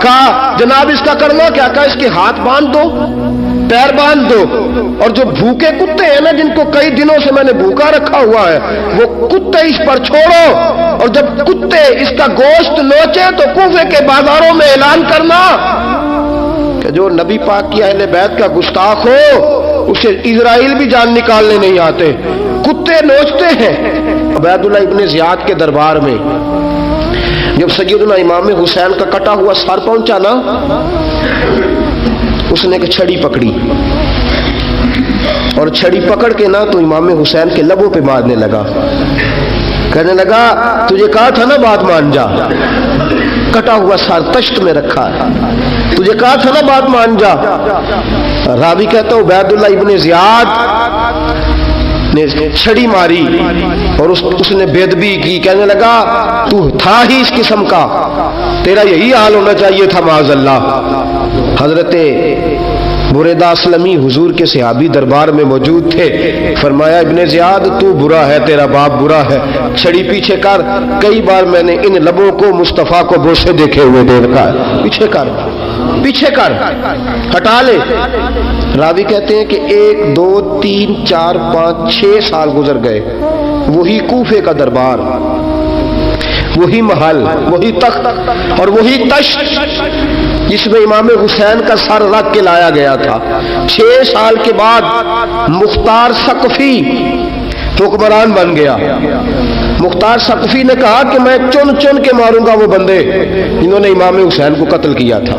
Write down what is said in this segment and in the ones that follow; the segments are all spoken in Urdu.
کہا جناب اس کا کرنا کیا؟ کہا اس کے ہاتھ باندھ دو، پیر باندھ دو، اور جو بھوکے کتے ہیں نا جن کو کئی دنوں سے میں نے بھوکا رکھا ہوا ہے، وہ کتے اس پر چھوڑو، اور جب کتے اس کا گوشت نوچے تو کوفے کے بازاروں میں اعلان کرنا کہ جو نبی پاک کی اہل بیت کا گستاخ ہو اسے اسرائیل بھی جان نکالنے نہیں آتے، کتے نوچتے ہیں۔ عبید اللہ ابن زیاد کے دربار میں جب سیدنا امام حسین کا کٹا ہوا سر پہنچا نا، اس نے ایک چھڑی پکڑی اور چھڑی پکڑ کے نا تو امام حسین کے لبوں پہ مارنے لگا، کہنے لگا تجھے کہا تھا نا بات مان جا، کٹا ہوا سر تشت میں رکھا ہے، تجھے کہا تھا نا بات مان جا۔ راوی کہتا عبید اللہ ابن زیاد نے چھڑی ماری اور اس نے بے ادبی کی، کہنے لگا تو تھا ہی اس قسم کا، تیرا یہی حال ہونا چاہیے تھا معاذ اللہ۔ حضرت بریدہ اسلمی حضور کے صحابی دربار میں موجود تھے، فرمایا ابن زیاد تو برا ہے، تیرا باپ برا ہے، چھڑی پیچھے کر، کئی بار میں نے ان لبوں کو مصطفیٰ کو بوسے دیکھے ہوئے دیکھا ہے، پیچھے کر، پیچھے کر، ہٹا لے۔ راوی کہتے ہیں کہ 1 2 3 4 5 6 سال گزر گئے، وہی کوفے کا دربار، وہی محل، وہی تخت اور وہی تشت جس میں امام حسین کا سر رکھ کے لایا گیا تھا۔ 6 سال کے بعد مختار ثقفی حکمران بن گیا۔ مختار ثقفی نے کہا کہ میں چن چن کے ماروں گا وہ بندے جنہوں نے امام حسین کو قتل کیا تھا۔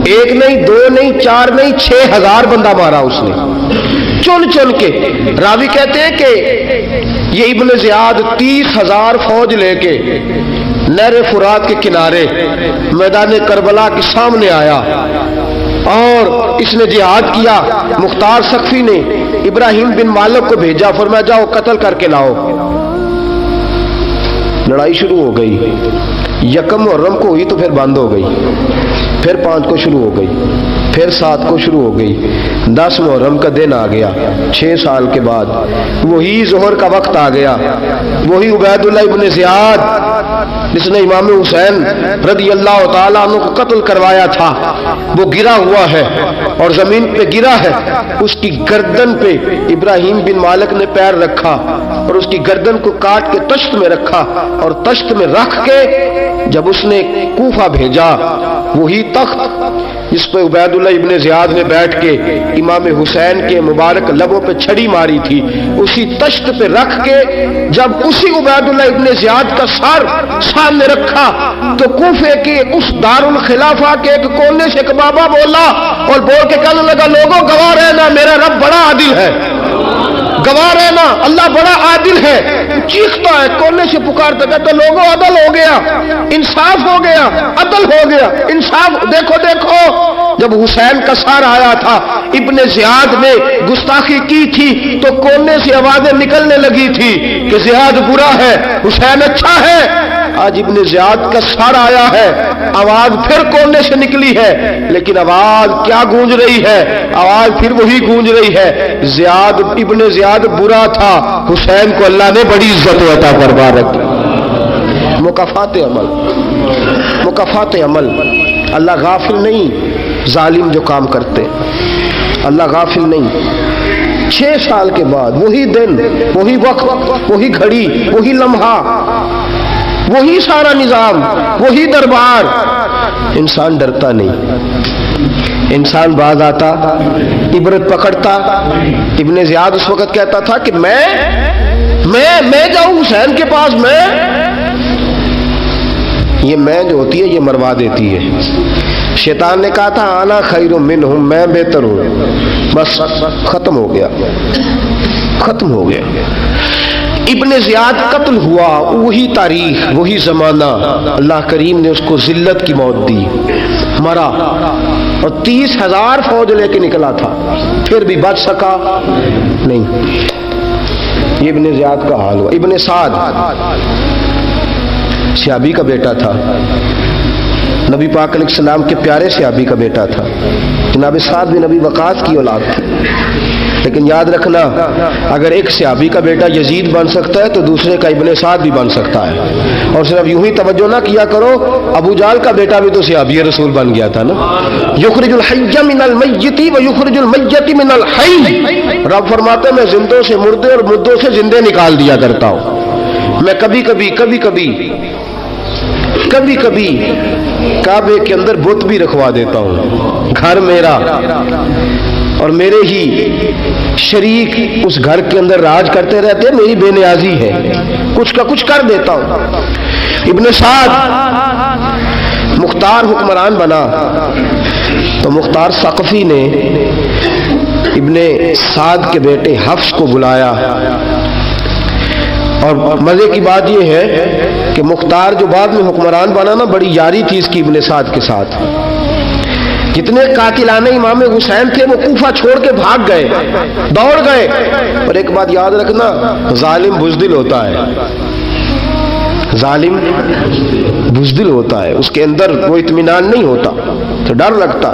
1 نہیں 2 نہیں 4 نہیں 6000 بندہ مارا اس نے، چن چن کے۔ راوی کہتے ہیں کہ یہ ابن زیاد 30,000 فوج لے کے نہر فرات کے کنارے میدان کربلا کے سامنے آیا اور اس نے جہاد کیا۔ مختار ثقفی نے ابراہیم بن مالک کو بھیجا، فرمایا جاؤ قتل کر کے لاؤ۔ لڑائی شروع ہو گئی، 1 محرم کو ہوئی تو پھر بند ہو گئی، پھر 5 کو شروع ہو گئی، پھر 7 کو شروع ہو گئی، 10 محرم کا دن آ گیا۔ 6 سال کے بعد وہی ظہر کا وقت آ گیا، وہی عبید اللہ ابن زیاد جس نے امام حسین رضی اللہ تعالیٰ عنہ کو قتل کروایا تھا، وہ گرا ہوا ہے اور زمین پہ گرا ہے، اس کی گردن پہ ابراہیم بن مالک نے پیر رکھا اور اس کی گردن کو کاٹ کے تشت میں رکھا، اور تشت میں رکھ کے جب اس نے کوفہ بھیجا، وہی تخت جس پہ عبید اللہ ابن زیاد نے بیٹھ کے امام حسین کے مبارک لبوں پہ چھڑی ماری تھی، اسی تشت پہ رکھ کے جب اسی عبید اللہ ابن زیاد کا سر سامنے رکھا تو کوفے کے اس دارالخلافہ کے ایک کونے سے ایک بابا بولا اور بول کے کہنے لگا لوگوں گواہ رہنا میرا رب بڑا عادل ہے، گواہ رہنا اللہ بڑا عادل ہے۔ چیختا ہے، کونے سے پکارتا، کہتا لوگوں عدل ہو گیا، انصاف ہو گیا، عدل ہو گیا، انصاف۔ دیکھو دیکھو، جب حسین کا سر آیا تھا، ابن زیاد نے گستاخی کی تھی تو کونے سے آوازیں نکلنے لگی تھی کہ زیاد برا ہے، حسین اچھا ہے۔ آج ابن زیاد کا سر آیا ہے، آواز پھر کونے سے نکلی ہے، لیکن آواز کیا گونج رہی ہے؟ آواز پھر وہی گونج رہی ہے، زیاد ابن زیاد برا تھا، حسین کو اللہ نے بڑی عزت عطا فرما رکھی۔ مکافات عمل، مکافات عمل، اللہ غافل نہیں ظالم جو کام کرتے، اللہ غافل نہیں۔ 6 سال کے بعد وہی دن، وہی وقت، وہی گھڑی، وہی لمحہ، وہی سارا نظام، وہی دربار۔ انسان ڈرتا نہیں، انسان باز آتا، عبرت پکڑتا۔ ابن زیاد اس وقت کہتا تھا کہ میں جاؤں حسین کے پاس، یہ میں جو ہوتی ہے یہ مروا دیتی ہے۔ شیطان نے کہا تھا انا خیر منہم، میں بہتر ہوں، بس ختم ہو گیا، ختم ہو گیا۔ ابن زیاد قتل ہوا، وہی تاریخ، وہی زمانہ، اللہ کریم نے اس کو ذلت کی موت دی، مرا، اور 30,000 فوج لے کے نکلا تھا، پھر بھی بچ سکا نہیں۔ یہ ابن زیاد کا حال ہوا۔ ابن سعد صحابی کا بیٹا تھا، نبی پاک علیہ السلام کے پیارے صحابی کا بیٹا تھا، جناب سعد بن ابی وقاص کی اولاد تھی۔ لیکن یاد رکھنا اگر ایک صحابی کا بیٹا یزید بن سکتا ہے تو دوسرے کا ابن سعد بھی بن سکتا ہے. اور صرف یوں ہی توجہ نہ کیا کرو, ابو جہل کا بیٹا بھی تو صحابی رسول بن گیا تھا نا. یخرج الحی من المیت و یخرج المیت من الحی. رب فرماتے ہیں میں زندوں سے مردے اور مردوں سے زندے نکال دیا کرتا ہوں. میں کبھی کبھی کعبے کے اندر بت بھی رکھوا دیتا ہوں. گھر میرا اور میرے ہی شریک اس گھر کے اندر راج کرتے رہتے ہیں, میری بے نیازی ہے, کچھ کا کچھ کر دیتا ہوں. ابن سعد مختار حکمران بنا تو مختار ثقفی نے ابن سعد کے بیٹے حفص کو بلایا. اور مزے کی بات یہ ہے کہ مختار جو بعد میں حکمران بنا نا, بڑی یاری تھی اس کی ابن سعد کے ساتھ. جتنے قاتلان امام حسین تھے وہ کوفہ چھوڑ کے بھاگ گئے, دوڑ گئے. اور ایک بات یاد رکھنا, ظالم بزدل ہوتا ہے, ظالم بزدل ہوتا ہے, اس کے اندر کوئی اطمینان نہیں ہوتا, تو ڈر لگتا.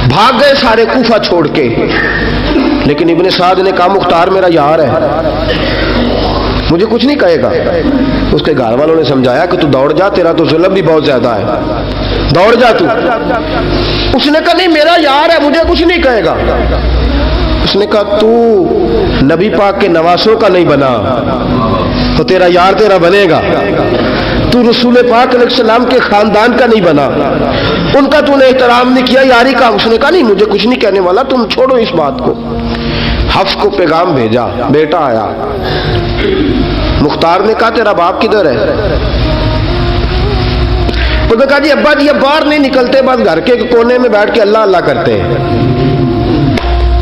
بھاگ گئے سارے کوفہ چھوڑ کے. لیکن ابن سعد نے کہا مختار میرا یار ہے, مجھے کچھ نہیں کہے گا. اس کے گھر والوں نے سمجھایا کہ تو دوڑ جا, تیرا تو ظلم بھی بہت زیادہ ہے, دوڑ جا تو. اس نے کہا نہیں میرا یار ہے, مجھے کچھ نہیں کہے گا. اس نے کہا تو نبی پاک کے نواسوں کا نہیں بنا تو تیرا یار تیرا بنے گا. تو رسول پاک علیہ السلام کے خاندان کا نہیں بنا, ان کا تو نے احترام نہیں کیا, یاری کا. اس نے کہا نہیں مجھے کچھ نہیں کہنے والا, تم چھوڑو اس بات کو. حفص کو پیغام بھیجا, بیٹا آیا. مختار نے کہا تیرا باپ کدھر ہے؟ اس نے کہا جی ابا جی اب باہر نہیں نکلتے, بس گھر کے کونے میں بیٹھ کے اللہ اللہ کرتے ہیں.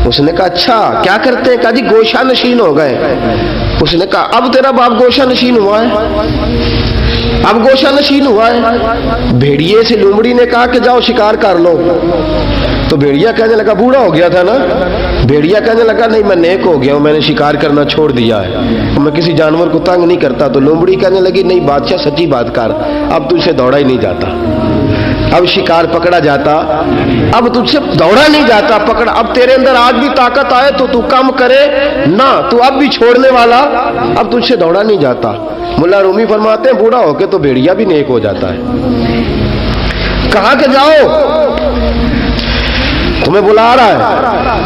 اس نے کہا اچھا کیا کرتے ہیں؟ کہا جی گوشہ نشین ہو گئے. اس نے کہا اب تیرا باپ گوشہ نشین ہوا ہے؟ اب گوشہ نشین ہوا ہے. بھیڑیے سے لومڑی نے کہا کہ جاؤ شکار کر لو. تو بھیڑیا کہنے لگا, بوڑھا ہو گیا تھا نا, بھیڑیا کہنے لگا نہیں میں نیک ہو گیا ہوں, میں نے شکار کرنا چھوڑ دیا ہے, میں کسی جانور کو تنگ نہیں کرتا. تو لومڑی کہنے لگی نہیں بادشاہ سچی بات کر, اب تجھ سے دوڑا ہی نہیں جاتا, اب شکار پکڑا جاتا, اب تجھ سے دوڑا نہیں جاتا, پکڑا. اب تیرے اندر آج بھی طاقت آئے تو کم کرے نہ, تو اب بھی چھوڑنے والا, اب تجھ سے دوڑا نہیں جاتا. ملا رومی فرماتے ہیں بوڑھا ہو کے تو بھیڑیا بھی نیک ہو جاتا ہے. کہا کہ جاؤ تمہیں بلا رہا ہے.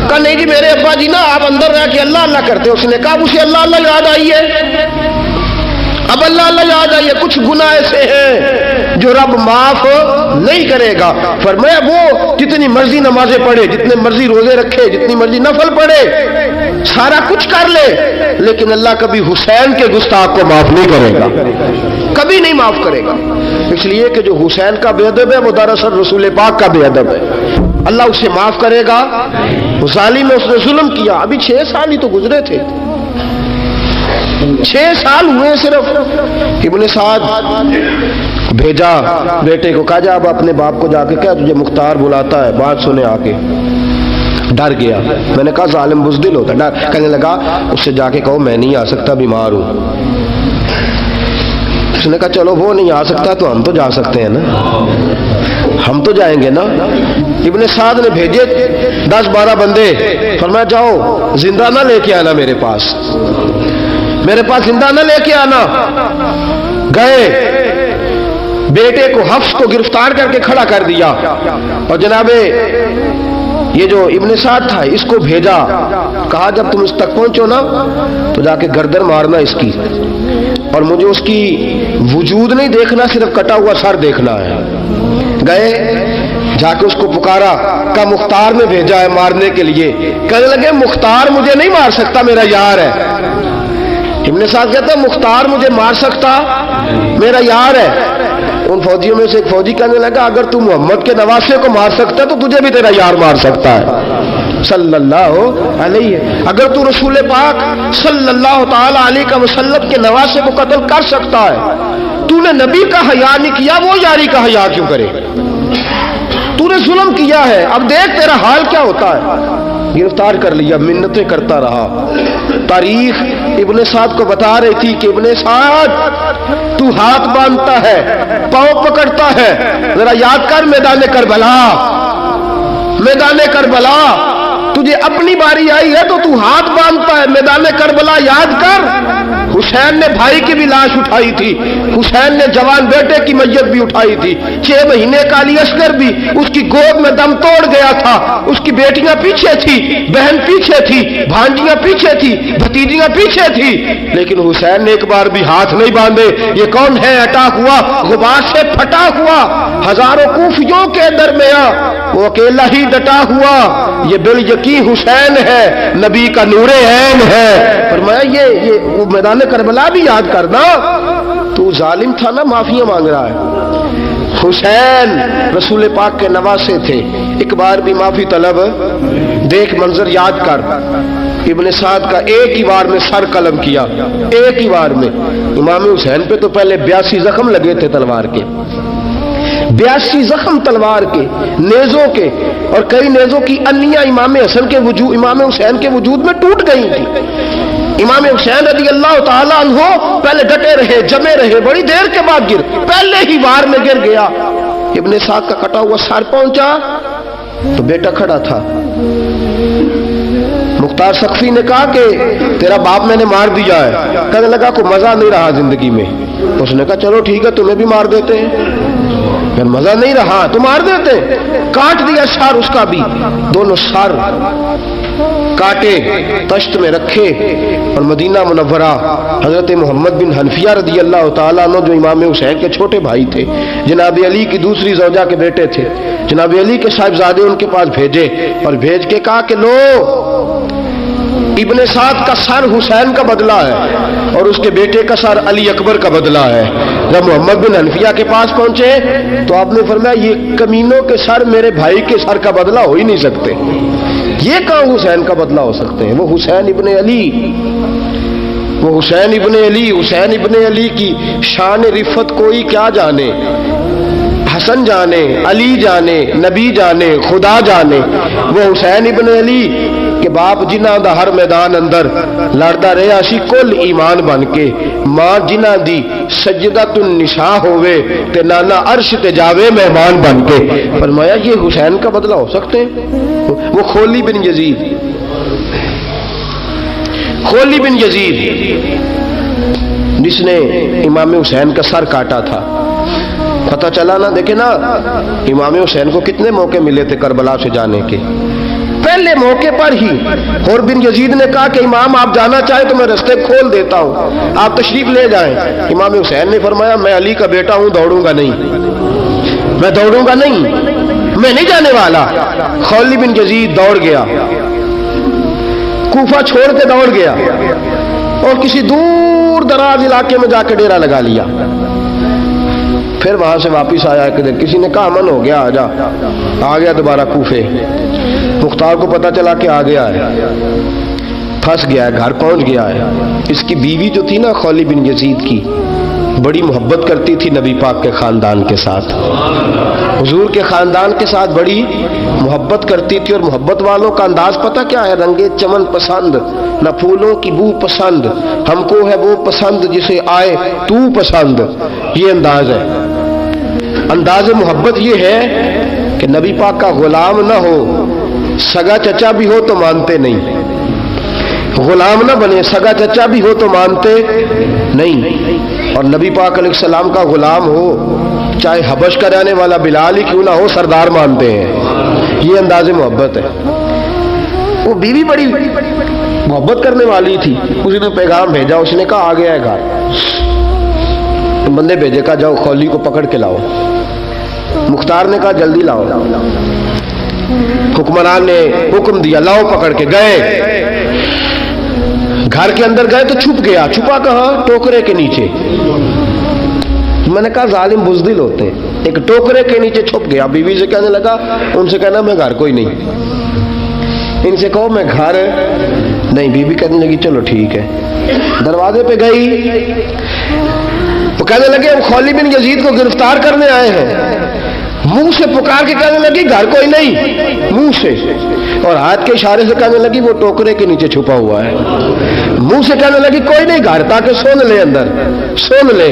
کہا نہیں جی میرے ابا جی نا آپ اندر رہ کے اللہ اللہ کرتے. اس نے کہا اسے اللہ اللہ یاد آئی ہے, اب اللہ اللہ یاد آئی ہے, کچھ گناہ ایسے ہیں جو رب معاف نہیں کرے گا. فرمایا وہ جتنی مرضی نمازیں پڑھے, جتنے مرضی روزے رکھے, جتنی مرضی نفل پڑھے, سارا کچھ کر لے, لیکن اللہ کبھی حسین کے گستاخ کو معاف نہیں کرے گا, کبھی نہیں معاف کرے گا. اس لیے کہ جو حسین کا بے ادب ہے وہ دراصل رسول پاک کا بے ادب ہے. اللہ اسے معاف کرے گا. ظالم میں اس نے ظلم کیا. ابھی 6 سال ہی تو گزرے تھے, 6 سال ہوئے صرف. ابن سعد بھیجا بیٹے کو, کہا جا اب اپنے باپ کو جا کے کیا تجھے مختار بلاتا ہے, بات سنے آ کے. ڈر گیا. میں نے کہا ظالم بزدل ہوتا ہے. کہنے لگا اس سے جا کے کہو میں نہیں آ سکتا, بیمار ہوں. اس نے کہا چلو وہ نہیں آ سکتا تو ہم تو جا سکتے ہیں نا, ہم تو جائیں گے نا. ابن سعد نے بھیجے 10-12 بندے, فرمایا جاؤ زندہ نہ لے کے آنا, میرے پاس زندہ نہ لے کے آنا. گئے, بیٹے کو حفص کو گرفتار کر کے کھڑا کر دیا, اور جناب یہ جو ابن سعد تھا اس کو بھیجا, کہا جب تم اس تک پہنچو نا تو جا کے گردن مارنا اس کی, اور مجھے اس کی وجود نہیں دیکھنا, صرف کٹا ہوا سر دیکھنا ہے. گئے, جا کے اس کو پکارا, کہا مختار نے بھیجا ہے مارنے کے لیے. کہنے لگے مختار مجھے نہیں مار سکتا, میرا یار ہے. ابن سعد کہتا ہے مختار مجھے مار سکتا, میرا یار ہے. ان فوجیوں میں سے ایک فوجی کہنے لگا اگر تو محمد کے نواسے کو مار سکتا تو تجھے بھی تیرا یار مار سکتا ہے صلی اللہ علیہ. اگر تو رسول پاک صلی اللہ تعالی علیہ وسلم کے نواسے کو قتل کر سکتا ہے, تو نے نبی کا حیا نہیں کیا, وہ یاری کا حیا کیوں کرے؟ تو نے ظلم کیا ہے, اب دیکھ تیرا حال کیا ہوتا ہے. گرفتار کر لیا, منتیں کرتا رہا. تاریخ ابن سعد کو بتا رہی تھی کہ ابن سعد تو ہاتھ باندھتا ہے, پاؤں پکڑتا ہے, ذرا یاد کر میدان کربلا, تو تجھے اپنی باری آئی ہے تو تو ہاتھ باندھتا ہے. میدان کربلا یاد کر, حسین نے بھائی کی بھی لاش اٹھائی تھی, حسین نے جوان بیٹے کی میت بھی اٹھائی تھی, 6 مہینے کا علی اصغر بھی اس کی گود میں دم توڑ گیا تھا, اس کی بیٹیاں پیچھے تھی, بہن پیچھے تھی, بھانجیاں پیچھے تھی, بھتیجیاں پیچھے تھی, لیکن حسین نے ایک بار بھی ہاتھ نہیں باندھے. یہ کون ہے اٹا ہوا, غبار سے پھٹا ہوا, ہزاروں کوفیوں کے درمیان وہ اکیلا ہی ڈٹا ہوا, یہ بال یقین حسین ہے, نبی کا نور عین ہے. فرمایا یہ وہ میدان کربلا بھی یاد کرنا, تو ظالم تھا نا, معافیاں مانگ رہا ہے. حسین رسول پاک کے نواسے تھے, ایک بار بھی معافی طلب. دیکھ منظر یاد کر, ابن سعد کا ایک ہی بار میں سر قلم کیا, ایک ہی بار میں. امام حسین پہ تو پہلے 82 زخم لگے تھے تلوار کے, 82 زخم تلوار کے, نیزوں کے, اور کئی نیزوں کی انیاں امام حسین کے وجود میں ٹوٹ گئی تھی. امام حسین رضی اللہ تعالیٰ عنہ پہلے ڈٹے رہے, جمے رہے, بڑی دیر کے بعد گر, پہلے ہی وار میں گر گیا. ابن سعد کا کٹا ہوا سر پہنچا تو بیٹا کھڑا تھا. مختار سقفی نے کہا کہ تیرا باپ میں نے مار دیا ہے. کہنے لگا کوئی مزہ نہیں رہا زندگی میں. اس نے کہا چلو ٹھیک ہے, تمہیں بھی مار دیتے ہیں. پھر مزہ نہیں رہا تو مار دیتے. کاٹ دیا سر اس کا بھی, دونوں سر کاٹے, تشت میں رکھے, اور مدینہ منورہ حضرت محمد بن حنفیہ رضی اللہ تعالیٰ عنہ جو امام حسین کے چھوٹے بھائی تھے, جناب علی کی دوسری زوجہ کے بیٹے تھے, جناب علی کے صاحبزادے ان کے پاس بھیجے, اور بھیج کے کہا کہ لو ابن سعد کا سر حسین کا بدلہ ہے اور اس کے بیٹے کا سر علی اکبر کا بدلہ ہے. جب محمد بن حنفیہ کے پاس پہنچے تو آپ نے فرمایا یہ کمینوں کے سر میرے بھائی کے سر کا بدلہ ہو ہی نہیں سکتے, یہ کہاں حسین کا بدلہ ہو سکتے ہیں. وہ حسین ابن علی, وہ حسین ابن علی, حسین ابن علی کی شان رفت کوئی کیا جانے, حسن جانے, علی جانے, نبی جانے, خدا جانے. وہ حسین ابن علی کہ باپ جنہ دا ہر میدان اندر لڑدا رہیا سی کل ایمان بن کے, ماں جنہ دی سجدۃ النساء ہوئے تے نانا عرش تے جاوے مہمان بن کے. فرمایا یہ حسین کا بدلہ ہو سکتے ہیں. وہ خولی بن یزید, خولی بن یزید جس نے امام حسین کا سر کاٹا تھا, پتہ چلا نا, دیکھیں نا امام حسین کو کتنے موقع ملے تھے کربلا سے جانے کے. پہلے موقع پر ہی حور بن یزید نے کہا کہ امام آپ جانا چاہیں تو میں رستے کھول دیتا ہوں, آپ تشریف لے جائیں. امام حسین نے فرمایا میں علی کا بیٹا ہوں, دوڑوں گا نہیں, میں دوڑوں گا نہیں, میں نہیں جانے والا. خولی بن یزید دوڑ گیا, کوفہ چھوڑ کے دوڑ گیا, اور کسی دور دراز علاقے میں جا کے ڈیرا لگا لیا. پھر وہاں سے واپس آیا, کسی نے کہا امن ہو گیا, آ گیا دوبارہ کوفے. مختار کو پتا چلا کہ آ گیا ہے, پھنس گیا ہے, گھر پہنچ گیا ہے. اس کی بیوی جو تھی نا خولی بن یزید کی, بڑی محبت کرتی تھی نبی پاک کے خاندان کے ساتھ, حضور کے خاندان کے ساتھ بڑی محبت کرتی تھی. اور محبت والوں کا انداز پتہ کیا ہے, رنگے چمن پسند, نہ پھولوں کی بو پسند, ہم کو ہے وہ پسند جسے آئے تو پسند. یہ انداز ہے. انداز محبت یہ ہے کہ نبی پاک کا غلام نہ ہو, سگا چچا بھی ہو تو مانتے نہیں, غلام نہ بنے, سگا چچا بھی ہو تو مانتے نہیں, اور نبی پاک علیہ السلام کا غلام ہو, چاہے حبش کا رہنے والا بلال ہی کیوں نہ ہو, سردار مانتے ہیں. یہ انداز محبت ہے. وہ بیوی بڑی محبت کرنے والی تھی, اسی نے پیغام بھیجا, اس نے کہا آ گیا ہے گھر. بندے بھیجے, کہا جاؤ خولی کو پکڑ کے لاؤ. مختار نے کہا جلدی لاؤ. حکمران نے حکم دیا, لاؤ پکڑ کے. گئے گھر کے اندر, گئے تو چھپ گیا. چھپا کہاں؟ ٹوکرے کے نیچے. میں نے کہا ظالم بزدل ہوتے, ایک ٹوکرے کے نیچے چھپ گیا. بیوی سے کہنے لگا, ان سے کہنا میں گھر کوئی نہیں, ان سے کہو میں گھر نہیں. بیوی کہنے لگی چلو ٹھیک ہے. دروازے پہ گئی, وہ کہنے لگے ہم خولی بن یزید کو گرفتار کرنے آئے ہیں. منہ سے پکار کے کہنے لگی گھر کوئی نہیں, منہ سے, اور ہاتھ کے اشارے سے کہنے لگی وہ ٹوکرے کے نیچے چھپا ہوا ہے. منہ سے کہنے لگی کوئی نہیں گھر, تاکہ سن لے, اندر سن لے.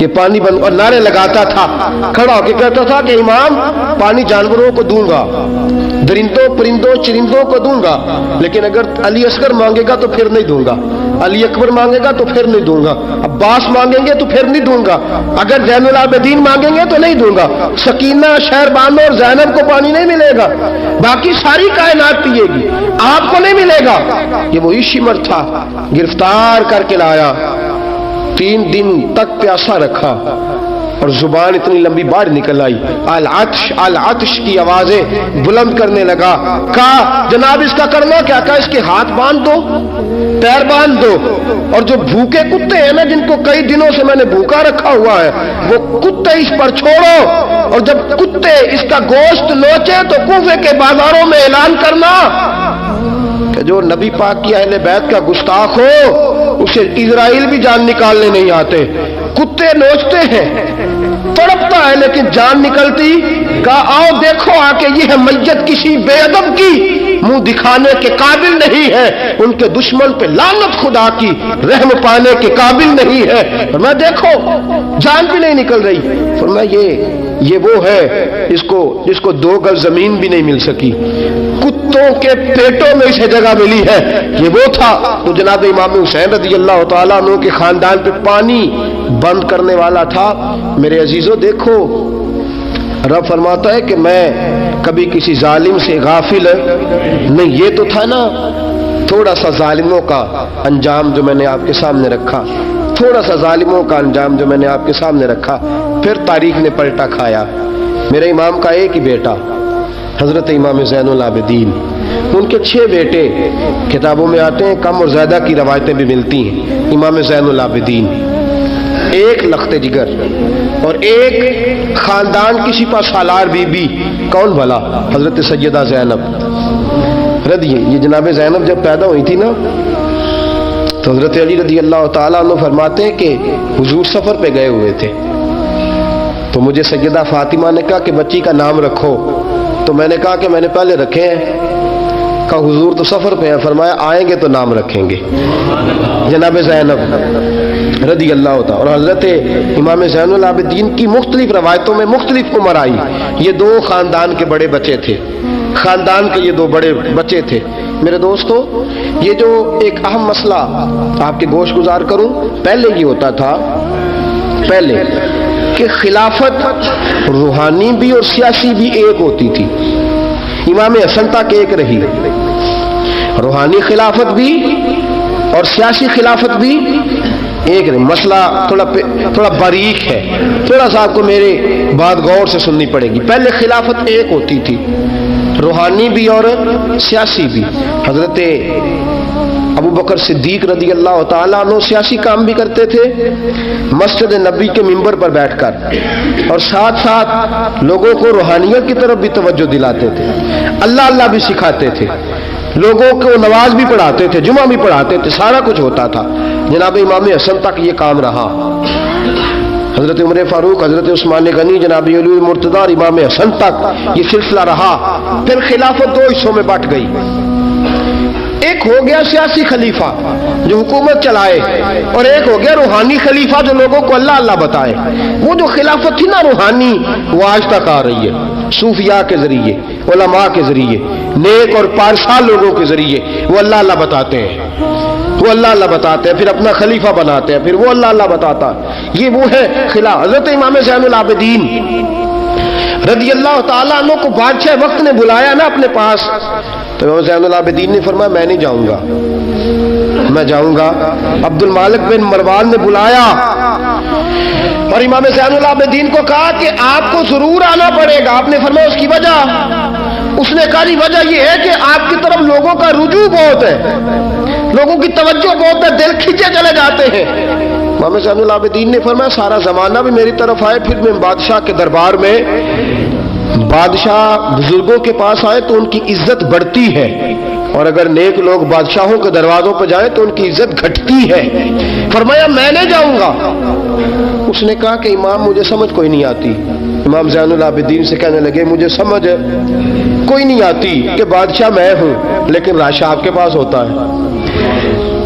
یہ پانی بند، اور نعرے لگاتا تھا، کھڑا ہو کے کہتا تھا کہ امام پانی جانوروں کو دوں گا، درندوں پرندوں چرندوں کو دوں گا، لیکن اگر علی اصغر مانگے گا تو پھر نہیں دوں گا، علی اکبر مانگے گا تو پھر نہیں دوں گا، عباس مانگیں گے تو پھر نہیں دوں گا، اگر زین العابدین مانگیں گے تو نہیں دوں گا، سکینہ شہربانو اور زینب کو پانی نہیں ملے گا، باقی ساری کائنات پیے گی، آپ کو نہیں ملے گا۔ یہ وہی شمر تھا، گرفتار کر کے لایا، 3 دن تک پیاسا رکھا، اور زبان اتنی لمبی باہر نکل آئی، العطش العطش کی آوازیں بلند کرنے لگا۔ کہا جناب اس کا کرنا کیا؟ کہا اس کے ہاتھ باندھ دو، پیر باندھ دو، اور جو بھوکے کتے ہیں نا، جن کو کئی دنوں سے میں نے بھوکا رکھا ہوا ہے، وہ کتے اس پر چھوڑو، اور جب کتے اس کا گوشت نوچے تو کوفے کے بازاروں میں اعلان کرنا کہ جو نبی پاک کی اہل بیت کا گستاخ ہو اسے اسرائیل بھی جان نکالنے نہیں آتے۔ کتے نوچتے ہیں، تڑپتا ہے لیکن جان نکلتی۔ کہا آؤ دیکھو آ کے، یہ ہے میت کسی بے ادب کی، منہ دکھانے کے قابل نہیں ہے، ان کے دشمن پہ لعنت خدا کی، رحم پانے کے قابل نہیں ہے، اور میں دیکھو جان بھی نہیں نکل رہی۔ فرمایا یہ وہ ہے جس کو 2 گز زمین بھی نہیں مل سکی، کتوں کے پیٹوں میں اسے جگہ ملی ہے، یہ وہ تھا۔ تو جناب امام حسین رضی اللہ تعالیٰ عنہ کے خاندان پہ پانی بند کرنے والا تھا۔ میرے عزیزو دیکھو، رب فرماتا ہے کہ میں کبھی کسی ظالم سے غافل نہیں۔ یہ تو تھا نا تھوڑا سا ظالموں کا انجام جو میں نے آپ کے سامنے رکھا، تھوڑا سا ظالموں کا انجام جو میں نے آپ کے سامنے رکھا، پھر تاریخ نے پلٹا کھایا۔ میرے امام کا ایک ہی بیٹا حضرت امام زین العابدین، ان کے 6 بیٹے کتابوں میں آتے ہیں، کم اور زیادہ کی روایتیں بھی ملتی ہیں۔ امام زین العابدین، ایک لخت جگر، اور ایک خاندان کی سپہ سالار بی بی، کون بھلا؟ حضرت سیدہ زینب رضی۔ یہ جناب زینب جب پیدا ہوئی تھی نا تو حضرت علی رضی اللہ تعالیٰ عنہ فرماتے ہیں کہ حضور سفر پہ گئے ہوئے تھے، تو مجھے سیدہ فاطمہ نے کہا کہ بچی کا نام رکھو، تو میں نے کہا کہ میں نے پہلے رکھے ہیں۔ کہا حضور تو سفر پہ ہیں، فرمایا آئیں گے تو نام رکھیں گے۔ جناب زینب رضی اللہ تعالیٰ، اور حضرت امام زین العابدین کی مختلف روایتوں میں مختلف عمر آئی۔ یہ 2 خاندان کے بڑے بچے تھے، خاندان کے یہ 2 بڑے بچے تھے۔ میرے دوستو، یہ جو ایک اہم مسئلہ آپ کے گوش گزار کروں، پہلے یہ ہوتا تھا پہلے کہ خلافت روحانی بھی اور سیاسی بھی ایک ہوتی تھی۔ امام حسن تک ایک رہی، روحانی خلافت بھی اور سیاسی خلافت بھی ایک رہی۔ مسئلہ تھوڑا باریک ہے، تھوڑا سا آپ کو میرے بات غور سے سننی پڑے گی۔ پہلے خلافت ایک ہوتی تھی، روحانی بھی اور سیاسی بھی۔ حضرت ابو بکر صدیق رضی اللہ تعالیٰ عنہ سیاسی کام بھی کرتے تھے مسجد نبی کے ممبر پر بیٹھ کر، اور ساتھ ساتھ لوگوں کو روحانیت کی طرف بھی توجہ دلاتے تھے، اللہ اللہ بھی سکھاتے تھے، لوگوں کو نماز بھی پڑھاتے تھے، جمعہ بھی پڑھاتے تھے، سارا کچھ ہوتا تھا۔ جناب امام حسن تک یہ کام رہا، حضرت عمر فاروق، حضرت عثمان غنی، جناب علی المرتضی اور امام حسن تک یہ سلسلہ رہا۔ پھر خلافت 2 حصوں میں بٹ گئی، ایک ہو گیا سیاسی خلیفہ جو حکومت چلائے، اور ایک ہو گیا روحانی خلیفہ جو لوگوں کو اللہ اللہ بتائے۔ وہ جو خلافت تھی نا روحانی، وہ آج تک آ رہی ہے، صوفیاء کے ذریعے، علماء کے ذریعے، نیک اور پارسال لوگوں کے ذریعے وہ اللہ اللہ بتاتے ہیں، وہ اللہ اللہ بتاتے ہیں، پھر اپنا خلیفہ بناتے ہیں، پھر وہ اللہ اللہ بتاتا ہے۔ یہ وہ ہے خلافت۔ حضرت امام زین العابدین رضی اللہ تعالیٰ عنہ کو بادشاہ وقت نے بلایا نا اپنے پاس، تو امام زین العابدین نے فرمایا میں نہیں جاؤں گا، میں جاؤں گا۔ عبد المالک بن مروان نے بلایا اور امام زین العابدین کو کہا کہ آپ کو ضرور آنا پڑے گا۔ آپ نے فرمایا اس کی وجہ؟ اس نے کہا وجہ یہ ہے کہ آپ کی طرف لوگوں کا رجوع بہت ہے، لوگوں کی توجہ بہت ہے، دل کھینچے چلے جاتے ہیں۔ امام زین العابدین نے فرمایا سارا زمانہ بھی میری طرف آئے، پھر میں بادشاہ کے دربار میں، بادشاہ بزرگوں کے پاس آئے تو ان کی عزت بڑھتی ہے، اور اگر نیک لوگ بادشاہوں کے دروازوں پہ جائیں تو ان کی عزت گھٹتی ہے۔ فرمایا میں نہیں جاؤں گا۔ اس نے کہا کہ امام مجھے سمجھ کوئی نہیں آتی۔ امام زین العابدین سے کہنے لگے مجھے سمجھ کوئی نہیں آتی کہ بادشاہ میں ہوں لیکن راشا آپ کے پاس ہوتا ہے،